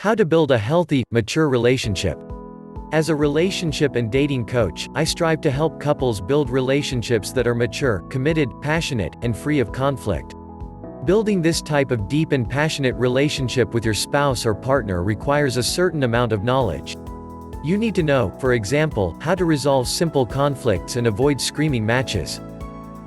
How to build a healthy, mature relationship. As a relationship and dating coach, I strive to help couples build relationships that are mature, committed, passionate, and free of conflict. Building this type of deep and passionate relationship with your spouse or partner requires a certain amount of knowledge. You need to know, for example, how to resolve simple conflicts and avoid screaming matches.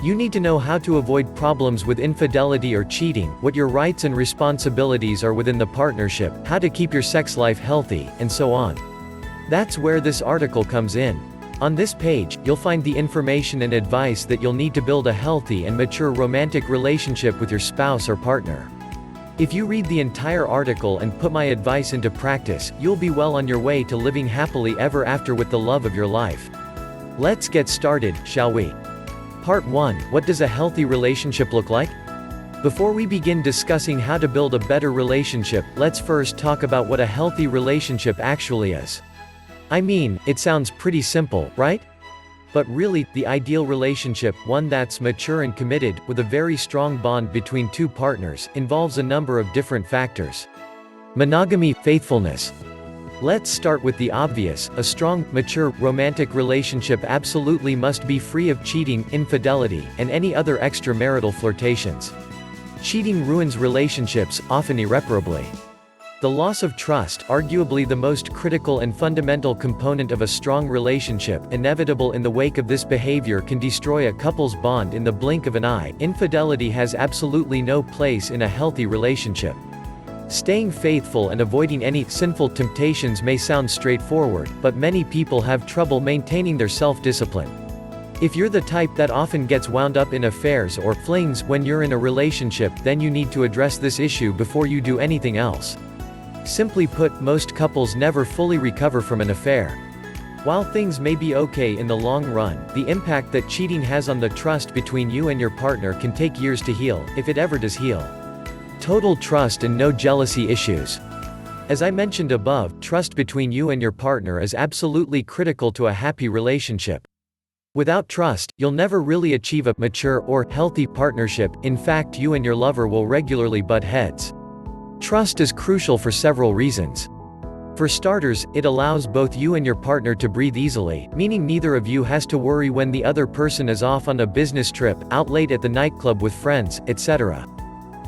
You need to know how to avoid problems with infidelity or cheating, what your rights and responsibilities are within the partnership, how to keep your sex life healthy, and so on. That's where this article comes in. On this page, you'll find the information and advice that you'll need to build a healthy and mature romantic relationship with your spouse or partner. If you read the entire article and put my advice into practice, you'll be well on your way to living happily ever after with the love of your life. Let's get started, shall we? Part 1. What does a healthy relationship look like? Before we begin discussing how to build a better relationship, let's first talk about what a healthy relationship actually is. I mean, it sounds pretty simple, right? But really, the ideal relationship, one that's mature and committed, with a very strong bond between two partners, involves a number of different factors. Monogamy, faithfulness. Let's start with the obvious. A strong, mature, romantic relationship absolutely must be free of cheating, infidelity, and any other extramarital flirtations. Cheating ruins relationships, often irreparably. The loss of trust, arguably the most critical and fundamental component of a strong relationship, inevitable in the wake of this behavior, can destroy a couple's bond in the blink of an eye. Infidelity has absolutely no place in a healthy relationship. Staying faithful and avoiding any sinful temptations may sound straightforward, but many people have trouble maintaining their self-discipline. If you're the type that often gets wound up in affairs or flings when you're in a relationship, then you need to address this issue before you do anything else. Simply put, most couples never fully recover from an affair. While things may be okay in the long run, the impact that cheating has on the trust between you and your partner can take years to heal, if it ever does heal. Total trust and no jealousy issues. As I mentioned above, trust between you and your partner is absolutely critical to a happy relationship. Without trust, you'll never really achieve a mature or healthy partnership. In fact, you and your lover will regularly butt heads. Trust is crucial for several reasons. For starters, it allows both you and your partner to breathe easily, meaning neither of you has to worry when the other person is off on a business trip, out late at the nightclub with friends, etc.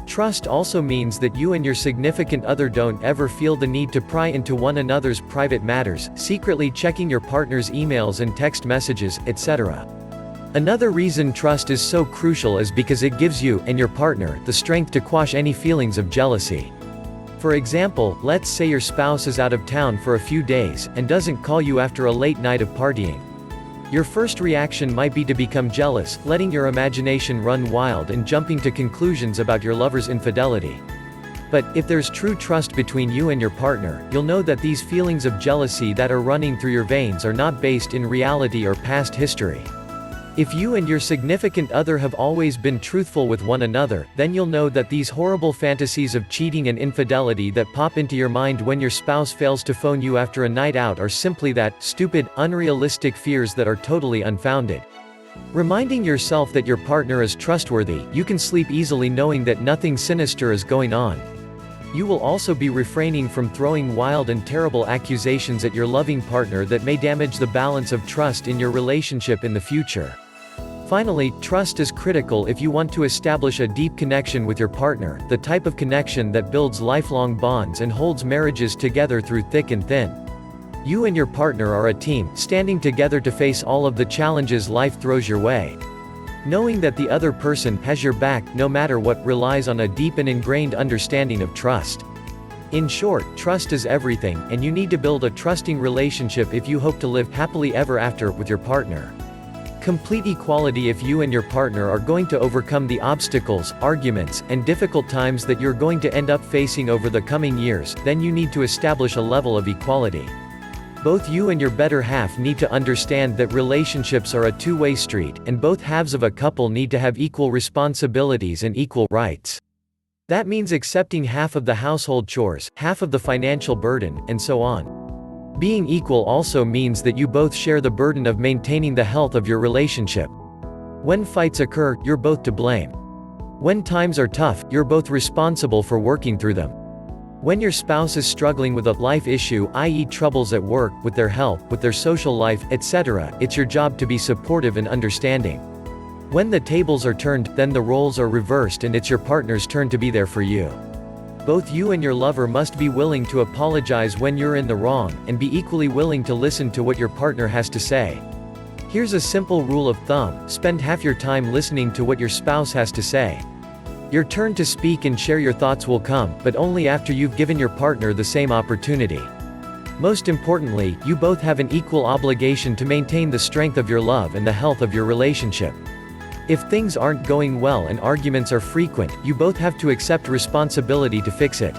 Trust also means that you and your significant other don't ever feel the need to pry into one another's private matters, secretly checking your partner's emails and text messages, etc. Another reason trust is so crucial is because it gives you and your partner the strength to quash any feelings of jealousy. For example, let's say your spouse is out of town for a few days, and doesn't call you after a late night of partying. Your first reaction might be to become jealous, letting your imagination run wild and jumping to conclusions about your lover's infidelity. But, if there's true trust between you and your partner, you'll know that these feelings of jealousy that are running through your veins are not based in reality or past history. If you and your significant other have always been truthful with one another, then you'll know that these horrible fantasies of cheating and infidelity that pop into your mind when your spouse fails to phone you after a night out are simply that, stupid, unrealistic fears that are totally unfounded. Reminding yourself that your partner is trustworthy, you can sleep easily knowing that nothing sinister is going on. You will also be refraining from throwing wild and terrible accusations at your loving partner that may damage the balance of trust in your relationship in the future. Finally, trust is critical if you want to establish a deep connection with your partner, the type of connection that builds lifelong bonds and holds marriages together through thick and thin. You and your partner are a team, standing together to face all of the challenges life throws your way. Knowing that the other person has your back, no matter what, relies on a deep and ingrained understanding of trust. In short, trust is everything, and you need to build a trusting relationship if you hope to live happily ever after with your partner. Complete equality. If you and your partner are going to overcome the obstacles, arguments, and difficult times that you're going to end up facing over the coming years, then you need to establish a level of equality. Both you and your better half need to understand that relationships are a two-way street, and both halves of a couple need to have equal responsibilities and equal rights. That means accepting half of the household chores, half of the financial burden, and so on. Being equal also means that you both share the burden of maintaining the health of your relationship. When fights occur, you're both to blame. When times are tough, you're both responsible for working through them. When your spouse is struggling with a life issue, i.e. troubles at work, with their health, with their social life, etc., it's your job to be supportive and understanding. When the tables are turned, then the roles are reversed and it's your partner's turn to be there for you. Both you and your lover must be willing to apologize when you're in the wrong, and be equally willing to listen to what your partner has to say. Here's a simple rule of thumb: spend half your time listening to what your spouse has to say. Your turn to speak and share your thoughts will come, but only after you've given your partner the same opportunity. Most importantly, you both have an equal obligation to maintain the strength of your love and the health of your relationship. If things aren't going well and arguments are frequent, you both have to accept responsibility to fix it.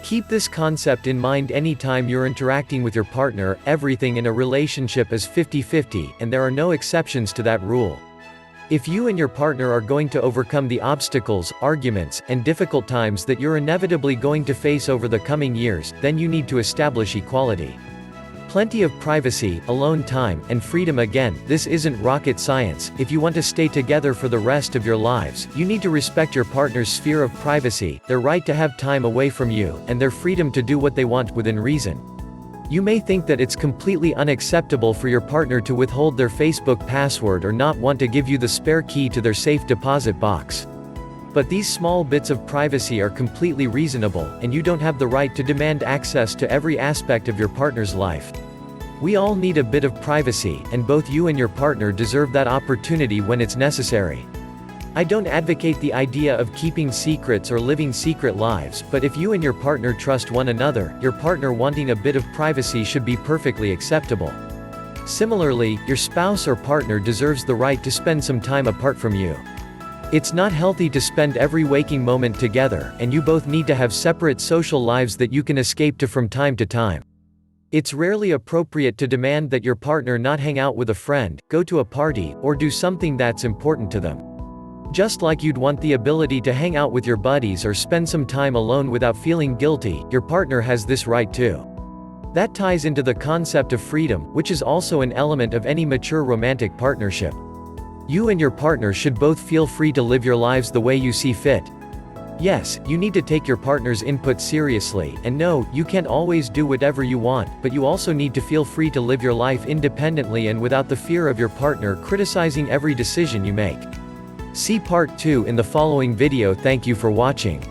Keep this concept in mind anytime you're interacting with your partner. Everything in a relationship is 50-50, and there are no exceptions to that rule. If you and your partner are going to overcome the obstacles, arguments, and difficult times that you're inevitably going to face over the coming years, then you need to establish equality. Plenty of privacy, alone time, and freedom. Again, this isn't rocket science. If you want to stay together for the rest of your lives, you need to respect your partner's sphere of privacy, their right to have time away from you, and their freedom to do what they want within reason. You may think that it's completely unacceptable for your partner to withhold their Facebook password or not want to give you the spare key to their safe deposit box. But these small bits of privacy are completely reasonable, and you don't have the right to demand access to every aspect of your partner's life. We all need a bit of privacy, and both you and your partner deserve that opportunity when it's necessary. I don't advocate the idea of keeping secrets or living secret lives, but if you and your partner trust one another, your partner wanting a bit of privacy should be perfectly acceptable. Similarly, your spouse or partner deserves the right to spend some time apart from you. It's not healthy to spend every waking moment together, and you both need to have separate social lives that you can escape to from time to time. It's rarely appropriate to demand that your partner not hang out with a friend, go to a party, or do something that's important to them. Just like you'd want the ability to hang out with your buddies or spend some time alone without feeling guilty, your partner has this right too. That ties into the concept of freedom, which is also an element of any mature romantic partnership. You and your partner should both feel free to live your lives the way you see fit. Yes, you need to take your partner's input seriously, and no, you can't always do whatever you want, but you also need to feel free to live your life independently and without the fear of your partner criticizing every decision you make. See part 2 in the following video. Thank you for watching.